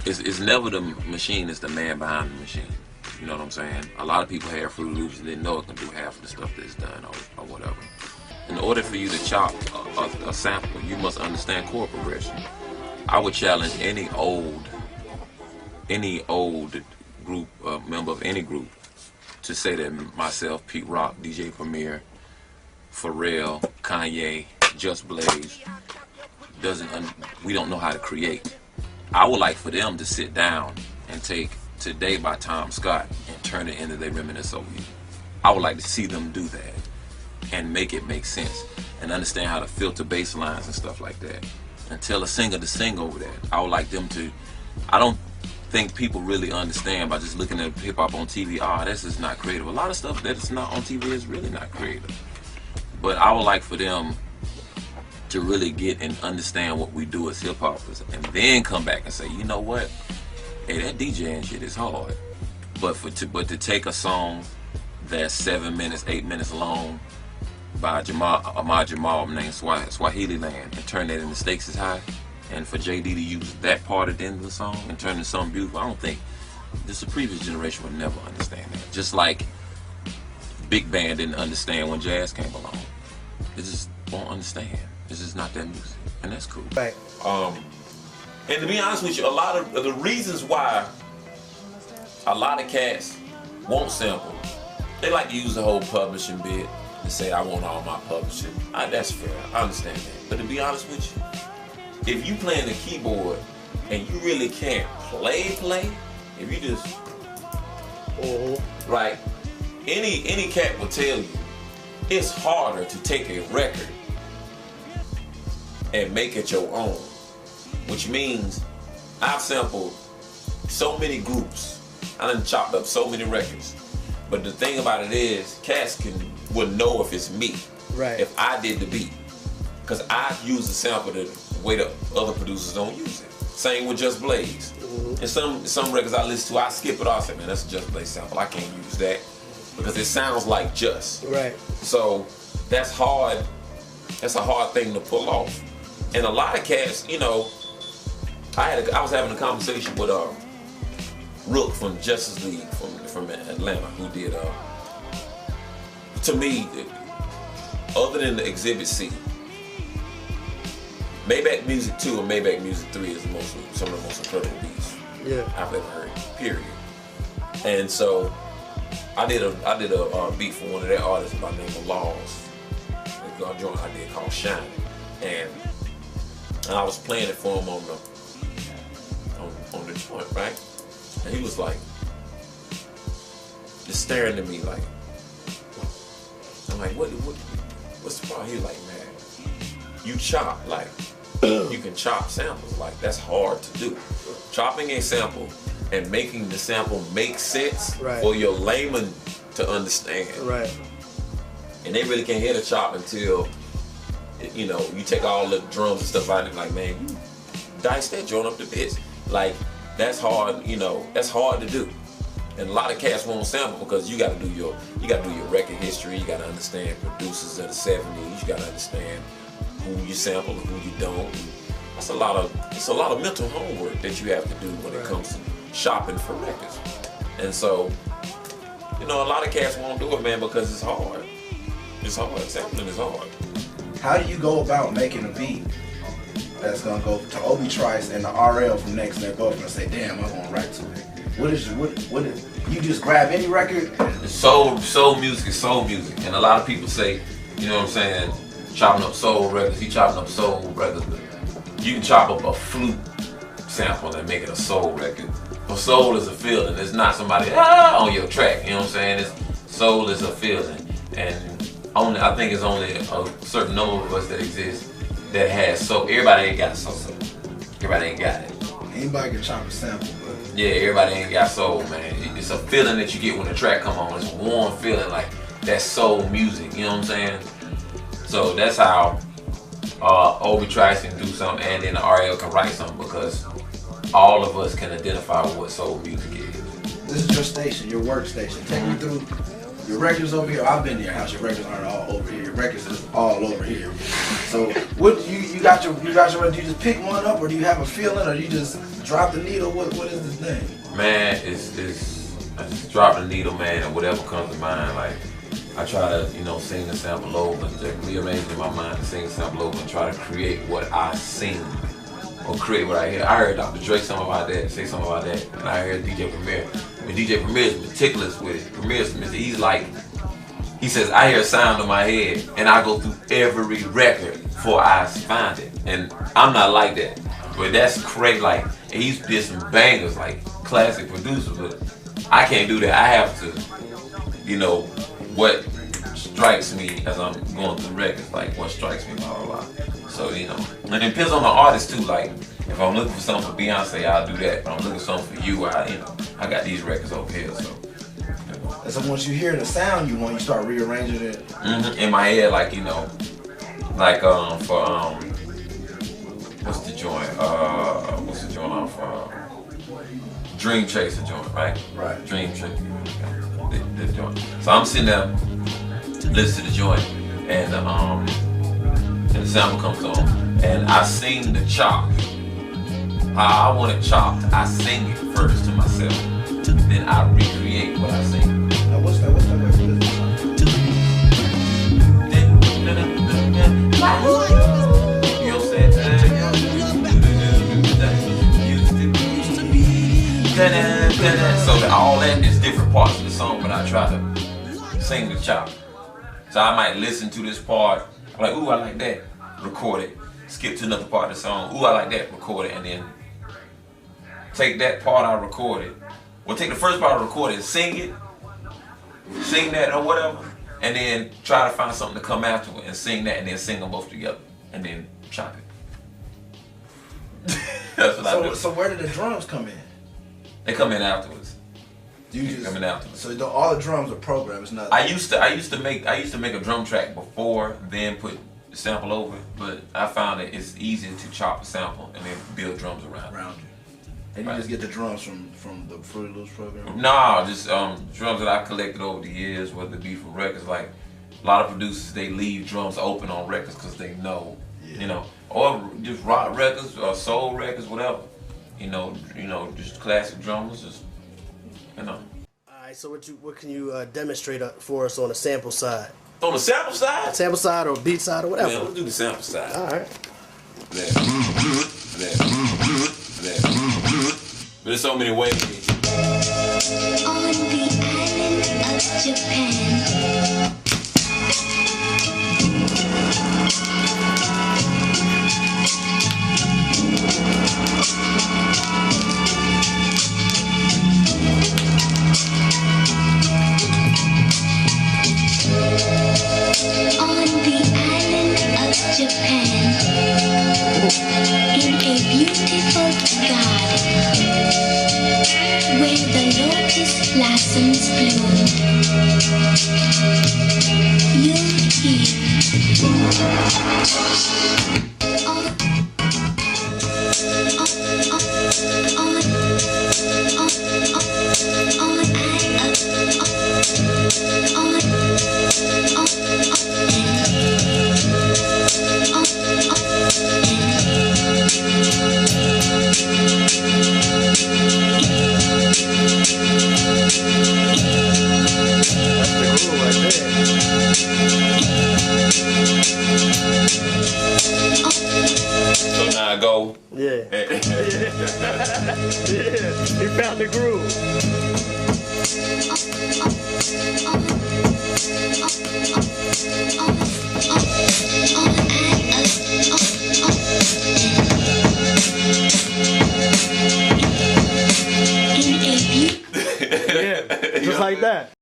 it's never the machine, it's the man behind the machine. You know what I'm saying? A lot of people have Fruit Loops and they know it can do half of the stuff that's done or whatever. In order for you to chop a sample, you must understand chord progression. I would challenge any old group, member of any group, to say that myself, Pete Rock, DJ Premier, Pharrell, Kanye, Just Blaze, we don't know how to create. I would like for them to sit down and take Today by Tom Scott and turn it into their Reminisce Over You. I would like to see them do that and make it make sense and understand how to filter bass lines and stuff like that and tell a singer to sing over that. I would like them to, I don't think people really understand by just looking at hip hop on TV, this is not creative. A lot of stuff that is not on TV is really not creative. But I would like for them to really get and understand what we do as hip hoppers and then come back and say, you know what? Hey, that DJing shit is hard. But to take a song that's 7 minutes, 8 minutes long by Ahmad Jamal named Swahili Land and turn that into Stakes is High, and for JD to use that part at the end of the song and turn it into something beautiful, I don't think the previous generation would never understand that. Just like big band didn't understand when jazz came along. They just won't understand. It's just not that music, and that's cool. Right. And to be honest with you, a lot of the reasons why a lot of cats won't sample, they like to use the whole publishing bit and say, I want all my publishing. That's fair, I understand that. But to be honest with you, if you playing the keyboard and you really can't play, if you just, right, any cat will tell you, it's harder to take a record and make it your own. Which means I've sampled so many groups. I done chopped up so many records. But the thing about it is, cats will know if it's me. Right. If I did the beat. Because I use the sample the way the other producers don't use it. Same with Just Blaze. And some records I listen to, I skip it off. I say, man, that's a Just Blaze sample. I can't use that. Because it sounds like Just. Right. So that's hard. That's a hard thing to pull off. And a lot of cats, you know, I was having a conversation with Rook from Justice League from Atlanta, who did to me, other than the Exhibit C, Maybach Music 2 and Maybach Music 3 is some of the most incredible beats I've ever heard, period. And so I did a beat for one of their artists by the name of Laws, a joint I did called Shining, and I was playing it for him on the joint, right? And he was like, just staring at me like, I'm like, what's the problem? He was like, man, you chop, like, you can chop samples, like, that's hard to do. Chopping a sample and making the sample make sense for your layman to understand. Right. And they really can't hear the chop until, you know, you take all the drums and stuff out and like, man, you dice that joint up to bits. Like, that's hard, you know, that's hard to do. And a lot of cats won't sample because you gotta do your record history, you gotta understand producers of the 70s, you gotta understand who you sample and who you don't. It's a lot of mental homework that you have to do when it comes to shopping for records. And so, you know, a lot of cats won't do it, man, because it's hard. It's hard, sampling is hard. How do you go about making a beat that's gonna go to Obi Trice and the RL from Next and they're both gonna say, damn, I'm gonna write to it? What is you just grab any record? Soul music is soul music. And a lot of people say, you know what I'm saying, chopping up soul records, he chopping up soul records. You can chop up a flute sample and make it a soul record. But soul is a feeling. It's not somebody on your track, you know what I'm saying? Soul is a feeling. And I think it's only a certain number of us that exist that has soul. Everybody ain't got soul. Everybody ain't got it. Anybody can chop a sample, but yeah, everybody ain't got soul, man. It's a feeling that you get when the track come on. It's a warm feeling, like that's soul music, you know what I'm saying? So that's how Obi Trice can do something and then the RL can write something, because all of us can identify with what soul music is. This is your station, your workstation. Take me through your records over here. I've been to your house. Your records aren't all over here. Your records is all over here. So what you got your? Do you just pick one up, or do you have a feeling, or do you just drop the needle. What is this thing? Man, it's I just drop the needle, man, and whatever comes to mind. Like I try to, sing the sample over, just rearrange in my mind to sing the sample over and try to create what I sing or create what I hear. I heard Dr. Drake something about that, say something about that, and I heard DJ Premier. But DJ Premier is meticulous with it. He's like, he says, I hear a sound in my head, and I go through every record before I find it. And I'm not like that. But that's crazy. Like, he's did some bangers, like classic producers, but I can't do that. I have to, what strikes me as I'm going through records, like what strikes me, blah, blah, blah. So, and it depends on the artist too. Like, if I'm looking for something for Beyonce, I'll do that. But I'm looking for something for you, I got these records over here, so. And so once you hear the sound you want, you start rearranging it? In my head, like, for, what's the joint off, Dream Chaser joint, right? Right. Dream Chaser, this joint. So I'm sitting there, listen to the joint, and the sample comes on, and I sing the chop. How I want it chopped, I sing it first to myself, then I recreate what I sing. Now what's that? What's that? You know what I'm saying? So that all that is different parts of the song, but I try to sing the chop. So I might listen to this part, I'm like, ooh, I like that, record it. Skip to another part of the song, ooh, I like that, record it, and then take that part I recorded. Well, take the first part I recorded, sing that or whatever, and then try to find something to come after it and sing that, and then sing them both together, and then chop it. That's what I do. So where did the drums come in? They come in afterwards. Coming afterwards. So all the drums are programmed. It's not. I used to make a drum track before, then put the sample over it, but I found that it's easier to chop a sample and then build drums around you. And you just get the drums from the Fruity Loops program? No, just drums that I collected over the years, whether it be from records. Like a lot of producers, they leave drums open on records because they know, or just rock records or soul records, whatever. Just classic drummers, Alright, so what can you demonstrate for us on the sample side? On the sample side? Sample side or beat side or whatever. Yeah, let's do the sample side. Alright. But there's so many ways. On the island of Japan. Japan, in a beautiful garden where the lotus blossoms bloom, you'll hear So now I go. Yeah. Yeah. He found the groove. Yeah, just like that.